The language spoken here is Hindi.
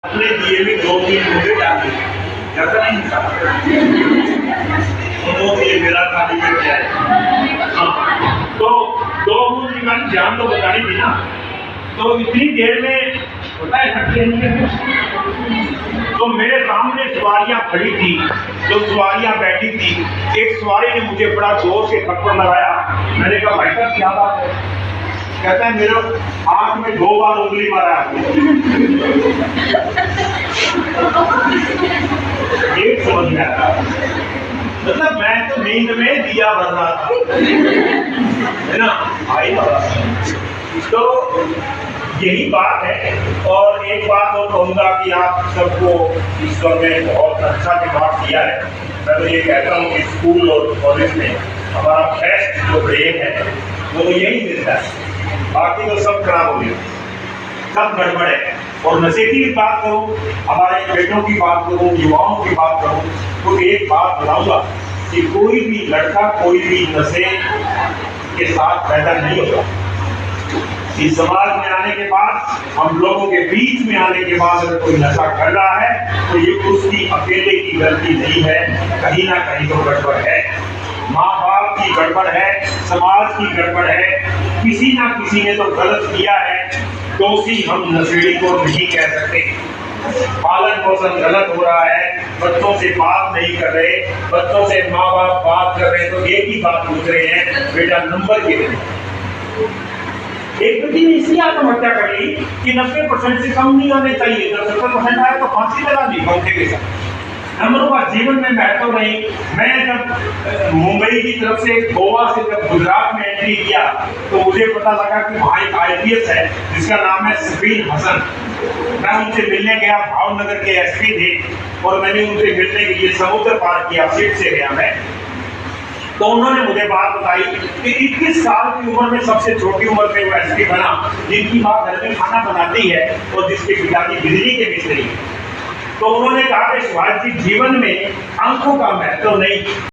अपने दिए भी 2-3 मुझे डाले ज्यादा नहीं था। दोनों के मेरा खाली में क्या है। हाँ, तो 2 मूंद निकाली जान तो बतानी थी ना। तो इतनी देर में होता है खट्टे तो मेरे सामने सवारियां खड़ी थी, जो सवारियां बैठी थी। एक सवारी ने मुझे बड़ा जोर से थप्पड़ लगाया। मैंने कहा भाई साहब क्या बात है? कहता है मेरे आंख में 2 बार उंगली मारा है। ये समझ में आया, मतलब मैं तो नींद में दिया भर रहा था, है ना भाई। तो यही बात है। और एक बात और कहूँगा कि आप सबको ईश्वर ने बहुत अच्छा दिमाग दिया है। मैं तो ये कहता हूँ कि स्कूल और कॉलेज में हमारा बेस्ट जो ब्रेन है वो तो यही मिलता है, बाकी तो सब खराब हो गया, सब गड़बड़ है। और नशे की बात करूँ, हमारे बेटों की बात करूँ, युवाओं की बात करूँ, तो एक बात बताऊँगा कि कोई भी लड़का कोई भी नशे के साथ पैदा नहीं होता। इस समाज में आने के बाद, हम लोगों के बीच में आने के बाद अगर कोई नशा कर रहा है तो ये उसकी अकेले की गलती नहीं है, कहीं ना कहीं तो गड़बड़ है। माँ बाप की गड़बड़ है, समाज की गड़बड़ है, किसी ना किसी ने तो गलत किया है। दोषी हम नशेड़ी को नहीं कह सकते। पालन पोषण गलत हो रहा है, बच्चों से बात नहीं कर रहे, बच्चों से माँ बाप बात कर रहे हैं तो एक ही बात पूछ रहे हैं, बेटा नंबर कितने। एक बेटी ने इसलिए आत्महत्या कर ली कि 90% से कम नहीं आने चाहिए। जब 70% आया तो फांसी लगा दी पंखे के साथ। नंबरों का जीवन में महत्व नहीं। मैं जब मुंबई की तरफ से गोवा से जब गुजरात में एंट्री किया तो मुझे पता लगा कि वहाँ एक IPS है जिसका नाम है सफीन हसन। मैं उनसे मिलने गया, भावनगर के SP थे और मैंने उनसे मिलने के लिए समुद्र पार किया, शिप से गया मैं। तो उन्होंने मुझे बात बताई कि 21 साल की उम्र में सबसे छोटी उम्र में वो SP बना, जिनकी माँ घर में खाना बनाती है और जिसके पिताजी बिजली के मिस्त्री है। तो उन्होंने कहा कि शिवाजी जीवन में अंकों का महत्व नहीं,